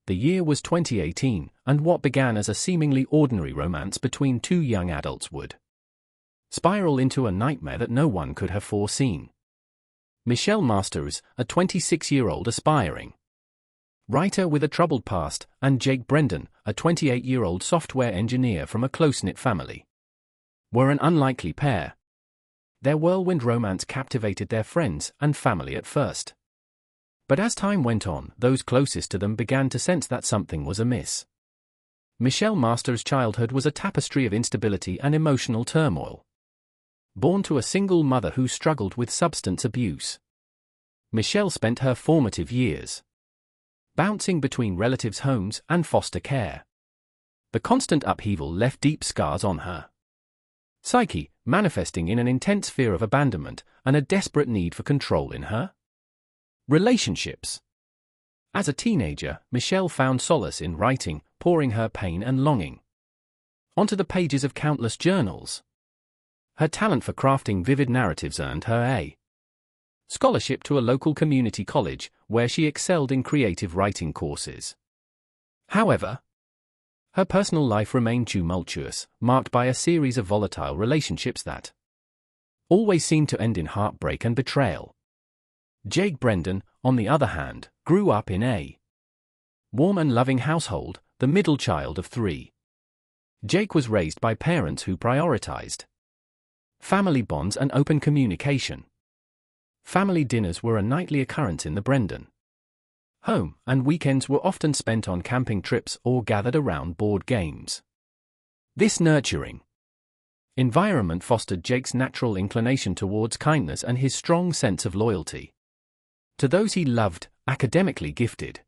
The year was 2018, and what began as a seemingly ordinary romance between two young adults would spiral into a nightmare that no one could have foreseen. Michelle Masters, a 26-year-old aspiring writer with a troubled past, and Jake Brendan, a 28-year-old software engineer from a close-knit family, were an unlikely pair. Their whirlwind romance captivated their friends and family at first. But as time went on, those closest to them began to sense that something was amiss. Michelle Masters' childhood was a tapestry of instability and emotional turmoil. Born to a single mother who struggled with substance abuse, Michelle spent her formative years bouncing between relatives' homes and foster care. The constant upheaval left deep scars on her psyche, manifesting in an intense fear of abandonment and a desperate need for control in her relationships. As a teenager, Michelle found solace in writing, pouring her pain and longing onto the pages of countless journals. Her talent for crafting vivid narratives earned her a scholarship to a local community college, where she excelled in creative writing courses. However, her personal life remained tumultuous, marked by a series of volatile relationships that always seemed to end in heartbreak and betrayal. Jake Brendan, on the other hand, grew up in a warm and loving household, the middle child of three. Jake was raised by parents who prioritized family bonds and open communication. Family dinners were a nightly occurrence in the Brendan home, and weekends were often spent on camping trips or gathered around board games. This nurturing environment fostered Jake's natural inclination towards kindness and his strong sense of loyalty to those he loved. Academically gifted,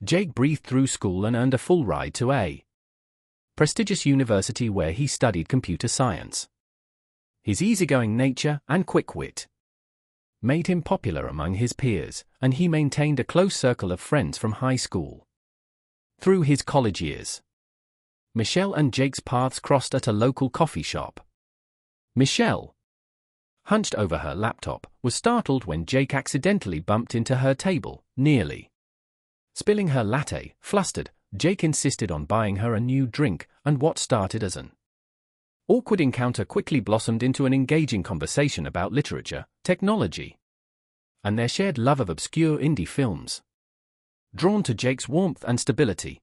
Jake breathed through school and earned a full ride to a prestigious university where he studied computer science. His easygoing nature and quick wit made him popular among his peers, and he maintained a close circle of friends from high school. Through his college years, Michelle and Jake's paths crossed at a local coffee shop. Michelle, hunched over her laptop, was startled when Jake accidentally bumped into her table, nearly spilling her latte. Flustered, Jake insisted on buying her a new drink, and what started as an awkward encounter quickly blossomed into an engaging conversation about literature, technology, and their shared love of obscure indie films. Drawn to Jake's warmth and stability,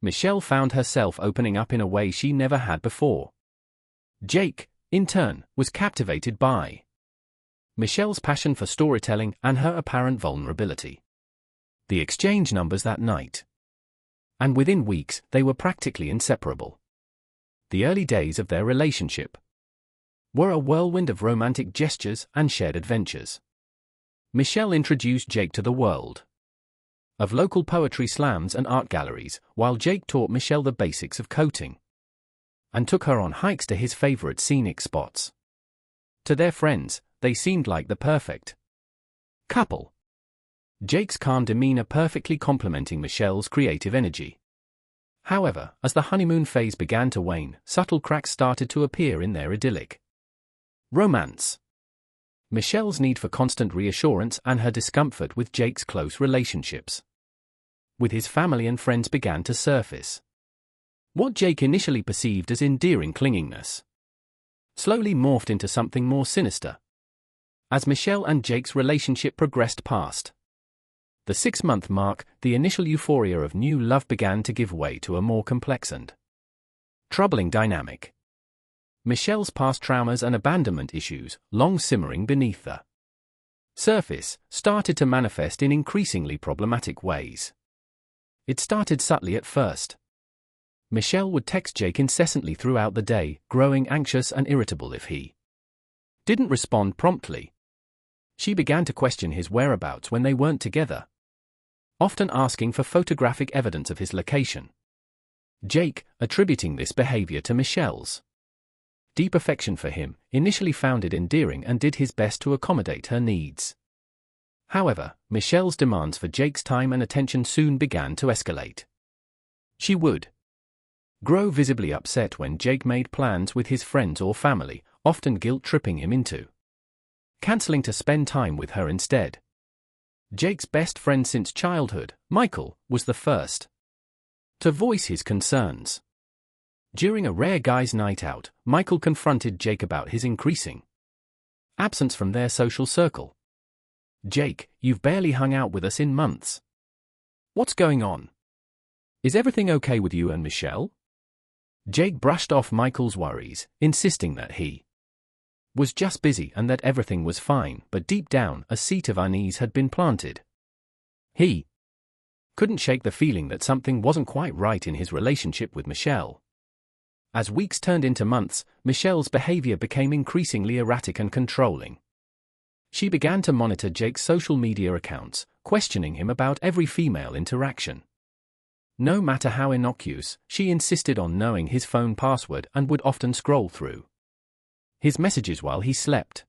Michelle found herself opening up in a way she never had before. Jake, in turn, was captivated by Michelle's passion for storytelling and her apparent vulnerability. They exchanged numbers that night, and within weeks they were practically inseparable. The early days of their relationship were a whirlwind of romantic gestures and shared adventures. Michelle introduced Jake to the world of local poetry slams and art galleries, while Jake taught Michelle the basics of coding and took her on hikes to his favorite scenic spots. To their friends, they seemed like the perfect couple. Jake's calm demeanor perfectly complementing Michelle's creative energy. However, as the honeymoon phase began to wane, subtle cracks started to appear in their idyllic romance. Michelle's need for constant reassurance and her discomfort with Jake's close relationships with his family and friends began to surface. What Jake initially perceived as endearing clinginess slowly morphed into something more sinister. As Michelle and Jake's relationship progressed past the 6-month mark, the initial euphoria of new love began to give way to a more complex and troubling dynamic. Michelle's past traumas and abandonment issues, long simmering beneath the surface, started to manifest in increasingly problematic ways. It started subtly at first. Michelle would text Jake incessantly throughout the day, growing anxious and irritable if he didn't respond promptly. She began to question his whereabouts when they weren't together, often asking for photographic evidence of his location. Jake, attributing this behavior to Michelle's deep affection for him, initially found it endearing and did his best to accommodate her needs. However, Michelle's demands for Jake's time and attention soon began to escalate. She would grow visibly upset when Jake made plans with his friends or family, often guilt-tripping him into canceling to spend time with her instead. Jake's best friend since childhood, Michael, was the first to voice his concerns. During a rare guys' night out, Michael confronted Jake about his increasing absence from their social circle. "Jake, you've barely hung out with us in months. What's going on? Is everything okay with you and Michelle?" Jake brushed off Michael's worries, insisting that he was just busy and that everything was fine, but deep down, a seed of unease had been planted. He couldn't shake the feeling that something wasn't quite right in his relationship with Michelle. As weeks turned into months, Michelle's behavior became increasingly erratic and controlling. She began to monitor Jake's social media accounts, questioning him about every female interaction. No matter how innocuous, she insisted on knowing his phone password and would often scroll through his messages while he slept.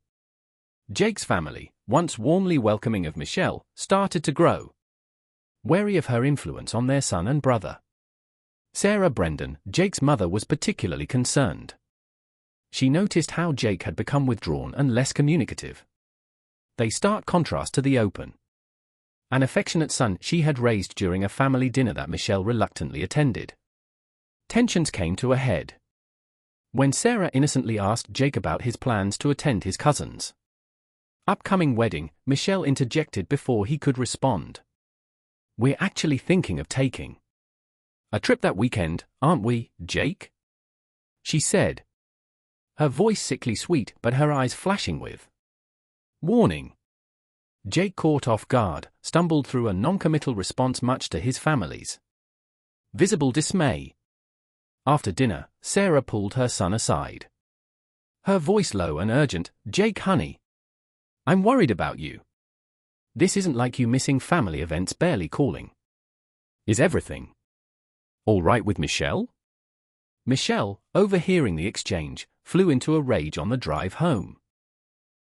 Jake's family, once warmly welcoming of Michelle, started to grow wary of her influence on their son and brother. Sarah Brendan, Jake's mother, was particularly concerned. She noticed how Jake had become withdrawn and less communicative. They stark contrast to the open an affectionate son she had raised during a family dinner that Michelle reluctantly attended. Tensions came to a head when Sarah innocently asked Jake about his plans to attend his cousin's upcoming wedding. Michelle interjected before he could respond. "We're actually thinking of taking a trip that weekend, aren't we, Jake?" she said, her voice sickly sweet but her eyes flashing with warning. Jake, caught off guard, stumbled through a non-committal response, much to his family's visible dismay. After dinner, Sarah pulled her son aside, her voice low and urgent. "Jake, honey, I'm worried about you. This isn't like you missing family events, barely calling. Is everything all right with Michelle?" Michelle, overhearing the exchange, flew into a rage on the drive home.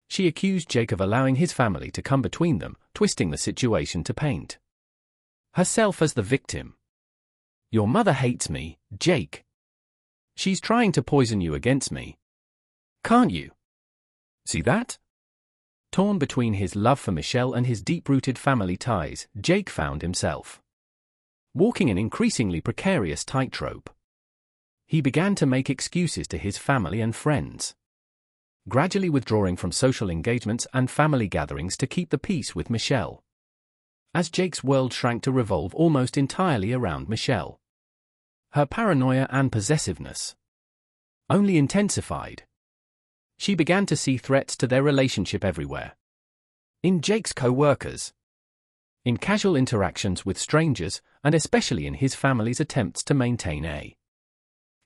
She accused Jake of allowing his family to come between them, twisting the situation to paint herself as the victim. "Your mother hates me, Jake. She's trying to poison you against me. Can't you see that?" Torn between his love for Michelle and his deep-rooted family ties, Jake found himself walking an increasingly precarious tightrope. He began to make excuses to his family and friends, gradually withdrawing from social engagements and family gatherings to keep the peace with Michelle. As Jake's world shrank to revolve almost entirely around Michelle, her paranoia and possessiveness only intensified. She began to see threats to their relationship everywhere. In Jake's co-workers, in casual interactions with strangers, and especially in his family's attempts to maintain a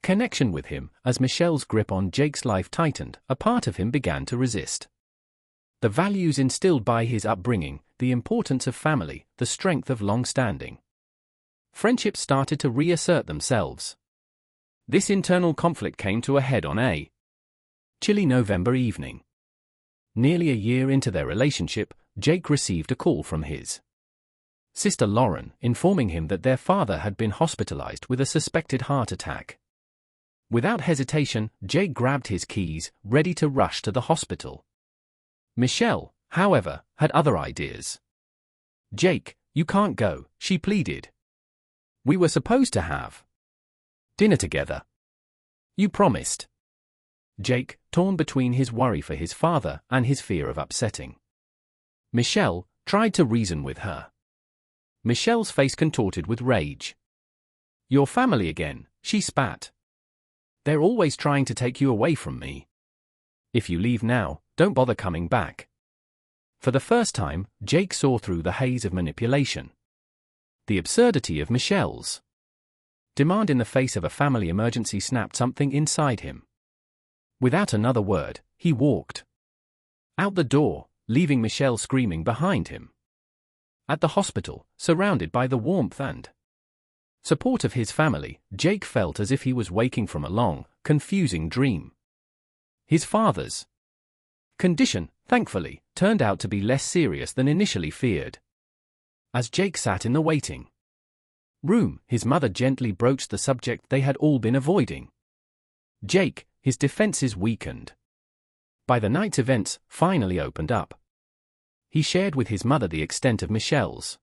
connection with him. As Michelle's grip on Jake's life tightened, a part of him began to resist the values instilled by his upbringing, the importance of family, the strength of long-standing friendships started to reassert themselves. This internal conflict came to a head on a chilly November evening. Nearly a year into their relationship, Jake received a call from his sister Lauren, informing him that their father had been hospitalized with a suspected heart attack. Without hesitation, Jake grabbed his keys, ready to rush to the hospital. Michelle, however, had other ideas. "Jake, you can't go," she pleaded. "We were supposed to have dinner together. You promised." Jake, torn between his worry for his father and his fear of upsetting Michelle, tried to reason with her. Michelle's face contorted with rage. "Your family again," she spat. "They're always trying to take you away from me. If you leave now, don't bother coming back." For the first time, Jake saw through the haze of manipulation. The absurdity of Michelle's demand in the face of a family emergency snapped something inside him. Without another word, he walked out the door, leaving Michelle screaming behind him. At the hospital, surrounded by the warmth and support of his family, Jake felt as if he was waking from a long, confusing dream. His father's condition, thankfully, turned out to be less serious than initially feared. As Jake sat in the waiting room, his mother gently broached the subject they had all been avoiding. Jake, his defenses weakened by the night's events, finally opened up. He shared with his mother the extent of Michelle's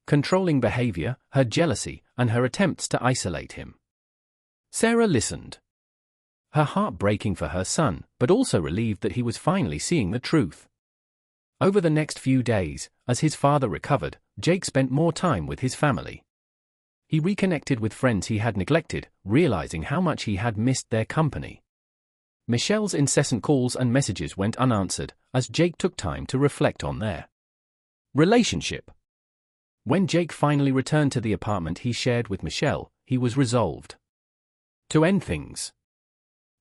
controlling behavior, her jealousy, and her attempts to isolate him. Sarah listened, her heart breaking for her son, but also relieved that he was finally seeing the truth. Over the next few days, as his father recovered, Jake spent more time with his family. He reconnected with friends he had neglected, realizing how much he had missed their company. Michelle's incessant calls and messages went unanswered, as Jake took time to reflect on their relationship. When Jake finally returned to the apartment he shared with Michelle, he was resolved to end things.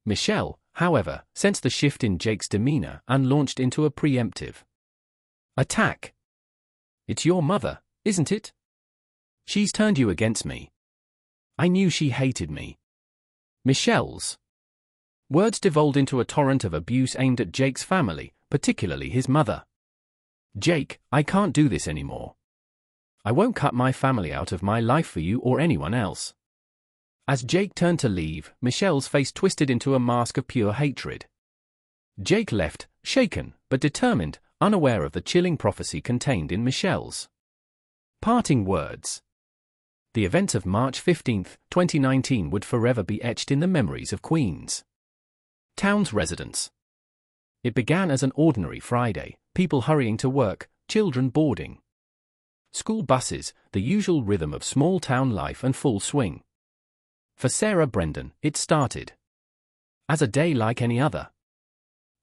Michelle, however, sensed the shift in Jake's demeanor and launched into a preemptive attack. "It's your mother, isn't it? She's turned you against me. I knew she hated me." Michelle's words devolved into a torrent of abuse aimed at Jake's family, particularly his mother. "Jake, I can't do this anymore. I won't cut my family out of my life for you or anyone else." As Jake turned to leave, Michelle's face twisted into a mask of pure hatred. Jake left, shaken, but determined, unaware of the chilling prophecy contained in Michelle's parting words. The events of March 15, 2019 would forever be etched in the memories of Queens town's residents. It began as an ordinary Friday, people hurrying to work, children boarding school buses, the usual rhythm of small-town life in full swing. For Sarah Brendan, it started as a day like any other.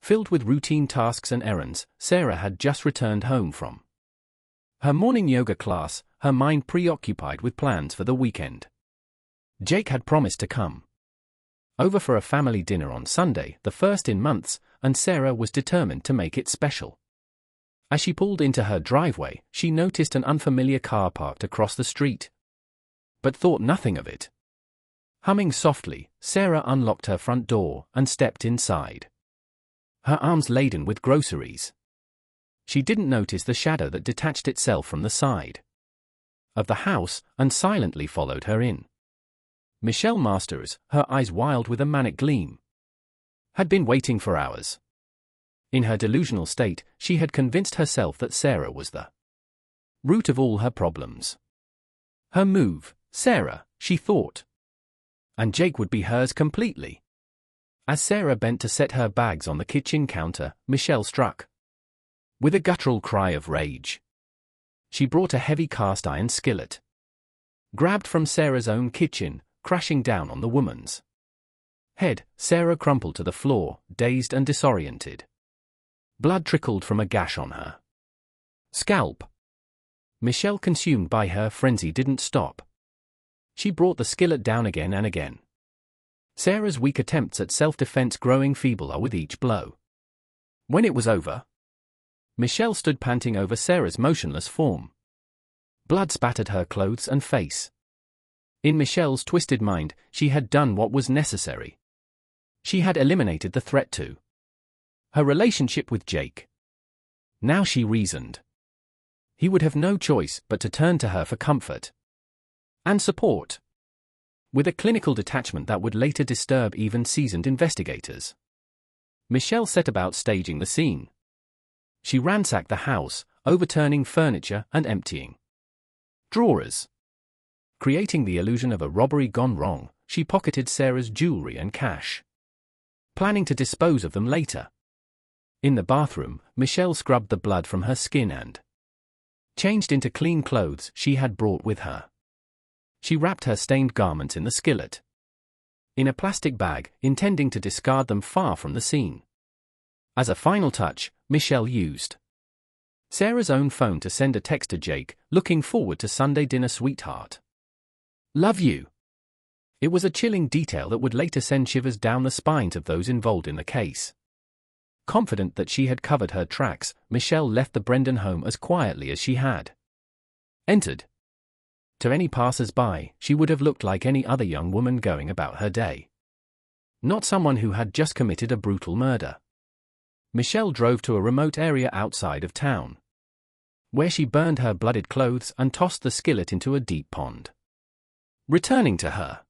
Filled with routine tasks and errands, Sarah had just returned home from her morning yoga class, her mind preoccupied with plans for the weekend. Jake had promised to come over for a family dinner on Sunday, the first in months, and Sarah was determined to make it special. As she pulled into her driveway, she noticed an unfamiliar car parked across the street, but thought nothing of it. Humming softly, Sarah unlocked her front door and stepped inside, her arms laden with groceries. She didn't notice the shadow that detached itself from the side of the house and silently followed her in. Michelle Masters, her eyes wild with a manic gleam, had been waiting for hours. In her delusional state, she had convinced herself that Sarah was the root of all her problems. Her move, Sarah, she thought, and Jake would be hers completely. As Sarah bent to set her bags on the kitchen counter, Michelle struck with a guttural cry of rage. She brought a heavy cast-iron skillet, grabbed from Sarah's own kitchen, crashing down on the woman's head. Sarah crumpled to the floor, dazed and disoriented. Blood trickled from a gash on her scalp. Michelle, consumed by her frenzy, didn't stop. She brought the skillet down again and again. Sarah's weak attempts at self-defense growing feebler with each blow. When it was over, Michelle stood panting over Sarah's motionless form. Blood spattered her clothes and face. In Michelle's twisted mind, she had done what was necessary. She had eliminated the threat to her relationship with Jake. Now she reasoned, he would have no choice but to turn to her for comfort and support. With a clinical detachment that would later disturb even seasoned investigators, Michelle set about staging the scene. She ransacked the house, overturning furniture and emptying drawers. Creating the illusion of a robbery gone wrong, she pocketed Sarah's jewelry and cash, planning to dispose of them later. In the bathroom, Michelle scrubbed the blood from her skin and changed into clean clothes she had brought with her. She wrapped her stained garments in the skillet, in a plastic bag, intending to discard them far from the scene. As a final touch, Michelle used Sarah's own phone to send a text to Jake, looking forward to Sunday dinner, sweetheart. Love you. It was a chilling detail that would later send shivers down the spines of those involved in the case. Confident that she had covered her tracks, Michelle left the Brendan home as quietly as she had entered. To any passers-by, she would have looked like any other young woman going about her day, not someone who had just committed a brutal murder. Michelle drove to a remote area outside of town, where she burned her blooded clothes and tossed the skillet into a deep pond. Returning to her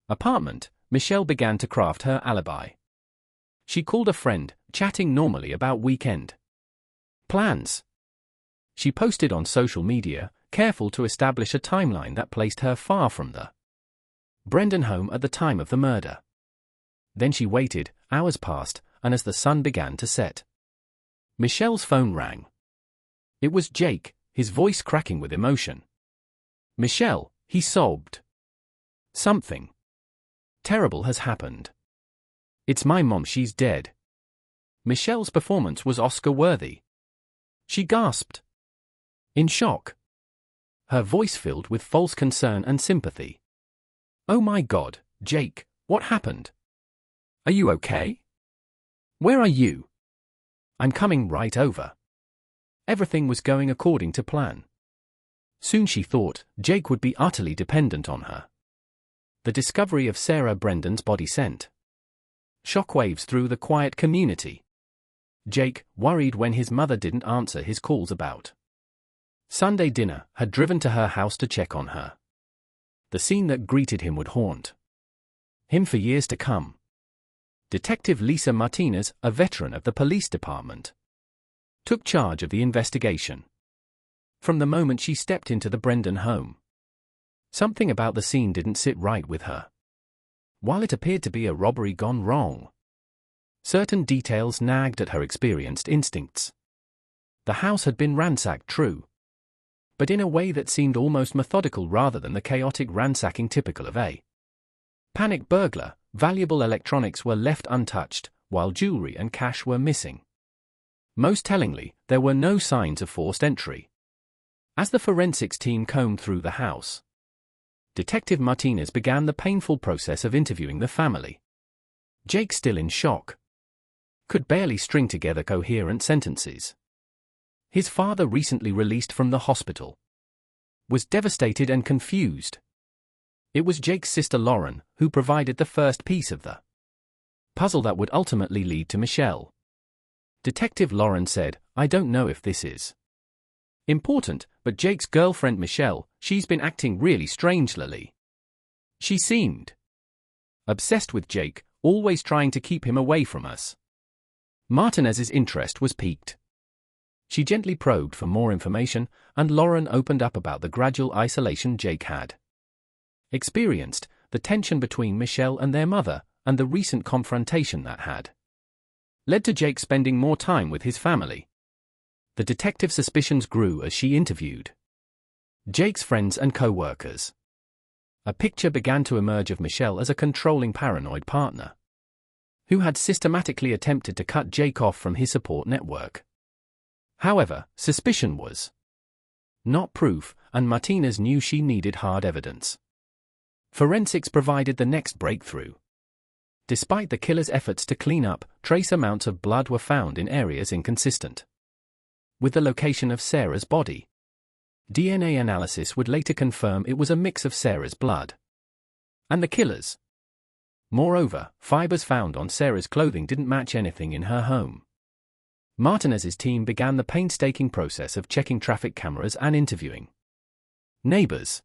apartment, Michelle began to craft her alibi. She called a friend, chatting normally about weekend plans. She posted on social media, careful to establish a timeline that placed her far from the Brendan home at the time of the murder. Then she waited, hours passed, and as the sun began to set, Michelle's phone rang. It was Jake, his voice cracking with emotion. "Michelle," he sobbed. "Something terrible has happened. It's my mom, she's dead." Michelle's performance was Oscar-worthy. She gasped, in shock, her voice filled with false concern and sympathy. "Oh my God, Jake, what happened? Are you okay? Where are you?" "I'm coming right over." Everything was going according to plan. Soon she thought Jake would be utterly dependent on her. The discovery of Sarah Brendan's body sent shockwaves through the quiet community. Jake, worried when his mother didn't answer his calls about Sunday dinner, had driven to her house to check on her. The scene that greeted him would haunt him for years to come. Detective Lisa Martinez, a veteran of the police department, took charge of the investigation. From the moment she stepped into the Brendan home, something about the scene didn't sit right with her. While it appeared to be a robbery gone wrong, certain details nagged at her experienced instincts. The house had been ransacked, true, but in a way that seemed almost methodical rather than the chaotic ransacking typical of a panic burglar. Valuable electronics were left untouched, while jewelry and cash were missing. Most tellingly, there were no signs of forced entry. As the forensics team combed through the house, Detective Martinez began the painful process of interviewing the family. Jake, still in shock, could barely string together coherent sentences. His father, recently released from the hospital, was devastated and confused. It was Jake's sister Lauren who provided the first piece of the puzzle that would ultimately lead to Michelle. Detective Lauren said, "I don't know if this is important, but Jake's girlfriend Michelle, she's been acting really strangely. She seemed obsessed with Jake, always trying to keep him away from us." Martinez's interest was piqued. She gently probed for more information, and Lauren opened up about the gradual isolation Jake had experienced, the tension between Michelle and their mother, and the recent confrontation that had led to Jake spending more time with his family. The detective's suspicions grew as she interviewed Jake's friends and co-workers. A picture began to emerge of Michelle as a controlling, paranoid partner who had systematically attempted to cut Jake off from his support network. However, suspicion was not proof, and Martinez knew she needed hard evidence. Forensics provided the next breakthrough. Despite the killer's efforts to clean up, trace amounts of blood were found in areas inconsistent with the location of Sarah's body. DNA analysis would later confirm it was a mix of Sarah's blood and the killer's. Moreover, fibers found on Sarah's clothing didn't match anything in her home. Martinez's team began the painstaking process of checking traffic cameras and interviewing neighbors.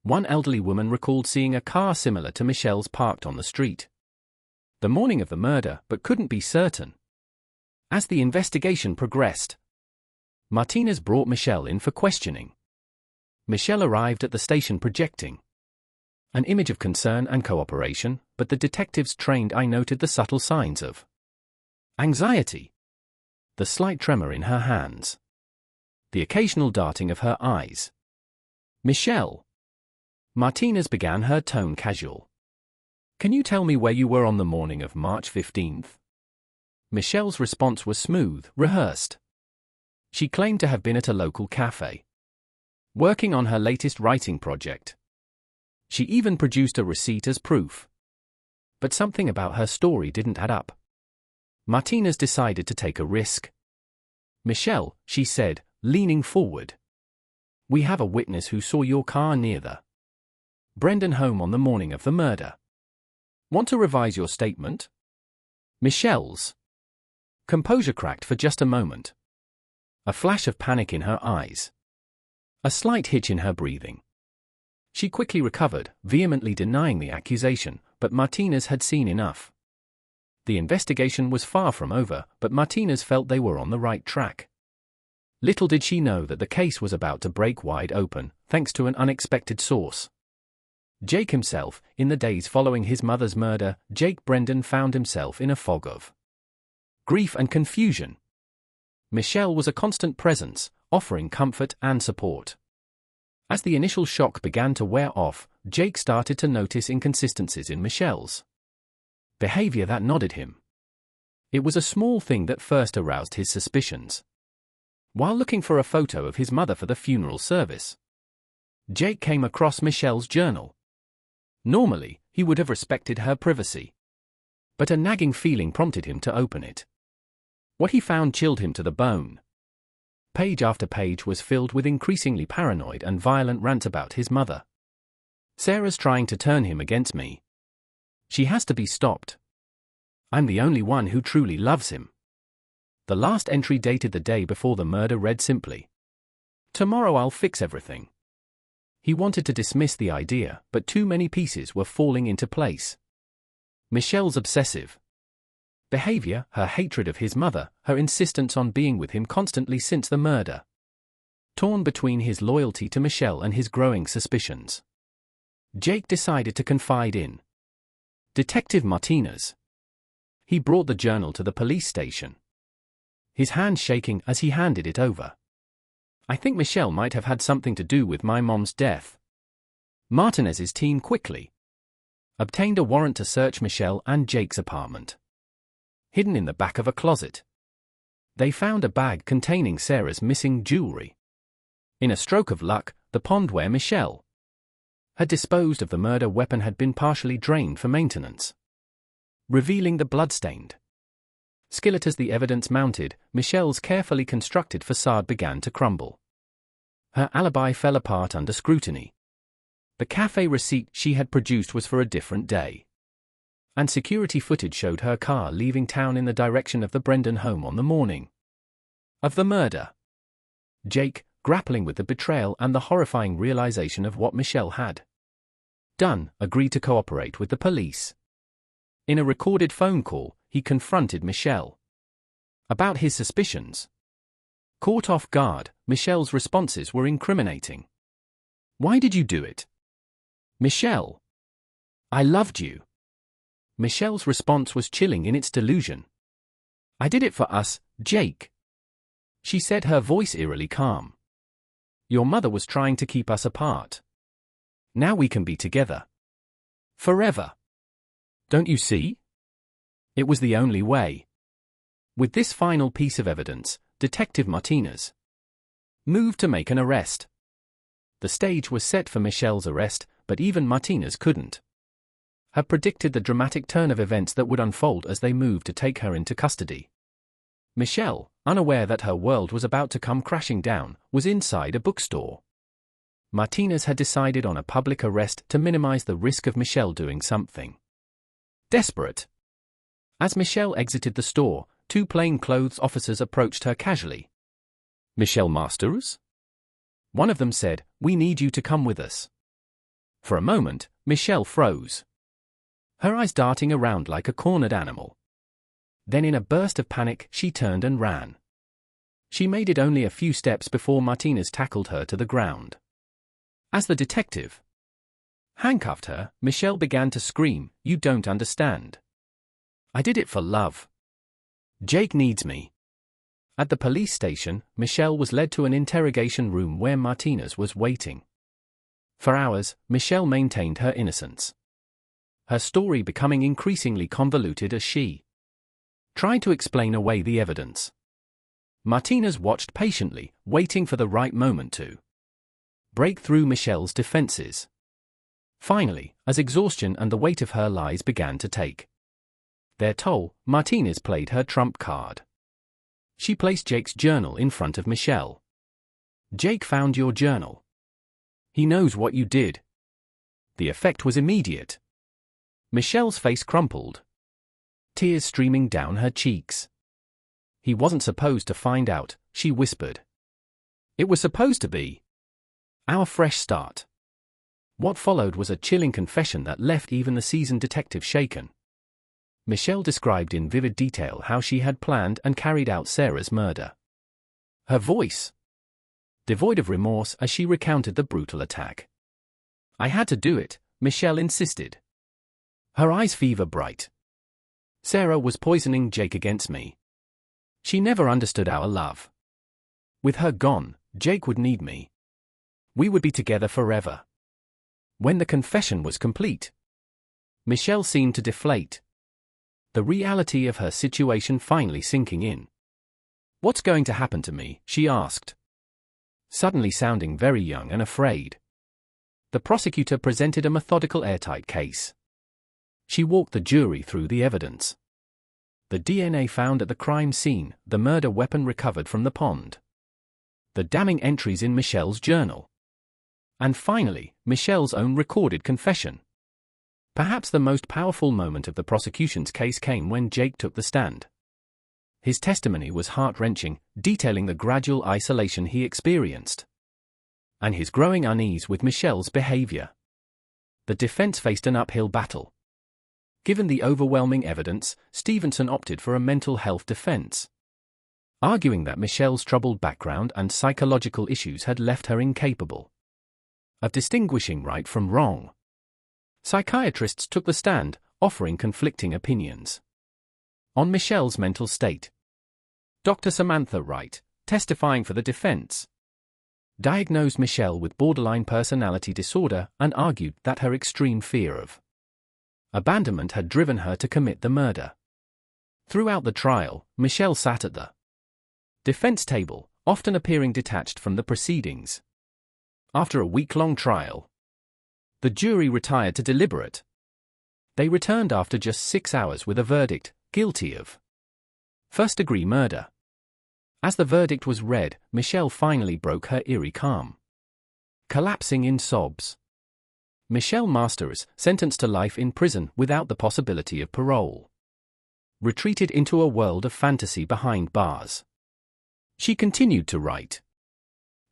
One elderly woman recalled seeing a car similar to Michelle's parked on the street the morning of the murder, but couldn't be certain. As the investigation progressed, Martinez brought Michelle in for questioning. Michelle arrived at the station projecting an image of concern and cooperation, but the detective's trained eye noted the subtle signs of anxiety, the slight tremor in her hands, the occasional darting of her eyes. "Michelle," Martinez began, her tone casual, "can you tell me where you were on the morning of March 15th? Michelle's response was smooth, rehearsed. She claimed to have been at a local cafe, working on her latest writing project. She even produced a receipt as proof. But something about her story didn't add up. Martinez decided to take a risk. "Michelle," she said, leaning forward, "we have a witness who saw your car near the Brendan home on the morning of the murder. Want to revise your statement?" Michelle's composure cracked for just a moment. A flash of panic in her eyes, a slight hitch in her breathing. She quickly recovered, vehemently denying the accusation, but Martinez had seen enough. The investigation was far from over, but Martinez felt they were on the right track. Little did she know that the case was about to break wide open, thanks to an unexpected source. Jake himself. In the days following his mother's murder, Jake Brendan found himself in a fog of grief and confusion. Michelle was a constant presence, offering comfort and support. As the initial shock began to wear off, Jake started to notice inconsistencies in Michelle's behavior that nodded him. It was a small thing that first aroused his suspicions. While looking for a photo of his mother for the funeral service, Jake came across Michelle's journal. Normally, he would have respected her privacy, but a nagging feeling prompted him to open it. What he found chilled him to the bone. Page after page was filled with increasingly paranoid and violent rants about his mother. "Sarah's trying to turn him against me. She has to be stopped. I'm the only one who truly loves him." The last entry, dated the day before the murder, read simply, "Tomorrow I'll fix everything." He wanted to dismiss the idea, but too many pieces were falling into place. Michelle's obsessive behavior, her hatred of his mother, her insistence on being with him constantly since the murder. Torn between his loyalty to Michelle and his growing suspicions, Jake decided to confide in Detective Martinez. He brought the journal to the police station, his hand shaking as he handed it over. "I think Michelle might have had something to do with my mom's death." Martinez's team quickly obtained a warrant to search Michelle and Jake's apartment. Hidden in the back of a closet, they found a bag containing Sarah's missing jewelry. In a stroke of luck, the pond where Michelle had disposed of the murder weapon had been partially drained for maintenance, revealing the bloodstained skillet. As the evidence mounted, Michelle's carefully constructed facade began to crumble. Her alibi fell apart under scrutiny. The cafe receipt she had produced was for a different day, and security footage showed her car leaving town in the direction of the Brendan home on the morning of the murder. Jake, grappling with the betrayal and the horrifying realization of what Michelle had done, agreed to cooperate with the police. In a recorded phone call, he confronted Michelle about his suspicions. Caught off guard, Michelle's responses were incriminating. "Why did you do it, Michelle? I loved you." Michelle's response was chilling in its delusion. "I did it for us, Jake," she said, her voice eerily calm. "Your mother was trying to keep us apart. Now we can be together forever. Don't you see? It was the only way." With this final piece of evidence, Detective Martinez moved to make an arrest. The stage was set for Michelle's arrest, but even Martinez couldn't have predicted the dramatic turn of events that would unfold as they moved to take her into custody. Michelle, unaware that her world was about to come crashing down, was inside a bookstore. Martinez had decided on a public arrest to minimize the risk of Michelle doing something desperate. As Michelle exited the store, two plainclothes officers approached her casually. "Michelle Masters?" One of them said, "We need you to come with us." For a moment, Michelle froze, her eyes darting around like a cornered animal. Then in a burst of panic, she turned and ran. She made it only a few steps before Martinez tackled her to the ground. As the detective handcuffed her, Michelle began to scream, "You don't understand. I did it for love. Jake needs me." At the police station, Michelle was led to an interrogation room where Martinez was waiting. For hours, Michelle maintained her innocence, her story becoming increasingly convoluted as she tried to explain away the evidence. Martinez watched patiently, waiting for the right moment to break through Michelle's defenses. Finally, as exhaustion and the weight of her lies began to take their toll, Martinez played her trump card. She placed Jake's journal in front of Michelle. "Jake found your journal. He knows what you did." The effect was immediate. Michelle's face crumpled, tears streaming down her cheeks. "He wasn't supposed to find out," she whispered. "It was supposed to be our fresh start." What followed was a chilling confession that left even the seasoned detective shaken. Michelle described in vivid detail how she had planned and carried out Sarah's murder. her voice devoid of remorse as she recounted the brutal attack. "I had to do it," Michelle insisted, her eyes fever bright. "Sarah was poisoning Jake against me. She never understood our love. With her gone, Jake would need me. We would be together forever." When the confession was complete, Michelle seemed to deflate, the reality of her situation finally sinking in. "What's going to happen to me?" she asked, suddenly sounding very young and afraid. The prosecutor presented a methodical, airtight case. She walked the jury through the evidence. The DNA found at the crime scene, the murder weapon recovered from the pond, the damning entries in Michelle's journal, and finally, Michelle's own recorded confession. Perhaps the most powerful moment of the prosecution's case came when Jake took the stand. His testimony was heart-wrenching, detailing the gradual isolation he experienced and his growing unease with Michelle's behavior. The defense faced an uphill battle. Given the overwhelming evidence, Stevenson opted for a mental health defense, arguing that Michelle's troubled background and psychological issues had left her incapable of distinguishing right from wrong. Psychiatrists took the stand, offering conflicting opinions on Michelle's mental state. Dr. Samantha Wright, testifying for the defense, diagnosed Michelle with borderline personality disorder and argued that her extreme fear of abandonment had driven her to commit the murder. Throughout the trial, Michelle sat at the defense table, often appearing detached from the proceedings. After a week-long trial, the jury retired to deliberate. They returned after just 6 hours with a verdict: guilty of first-degree murder. As the verdict was read, Michelle finally broke her eerie calm, collapsing in sobs. Michelle Masters, sentenced to life in prison without the possibility of parole, retreated into a world of fantasy behind bars. She continued to write,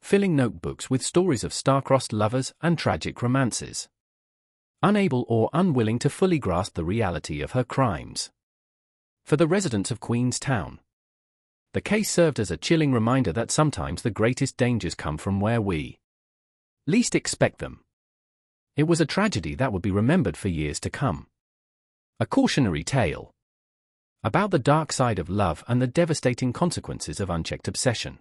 filling notebooks with stories of star-crossed lovers and tragic romances, unable or unwilling to fully grasp the reality of her crimes. For the residents of Queenstown, the case served as a chilling reminder that sometimes the greatest dangers come from where we least expect them. It was a tragedy that would be remembered for years to come. A cautionary tale about the dark side of love and the devastating consequences of unchecked obsession.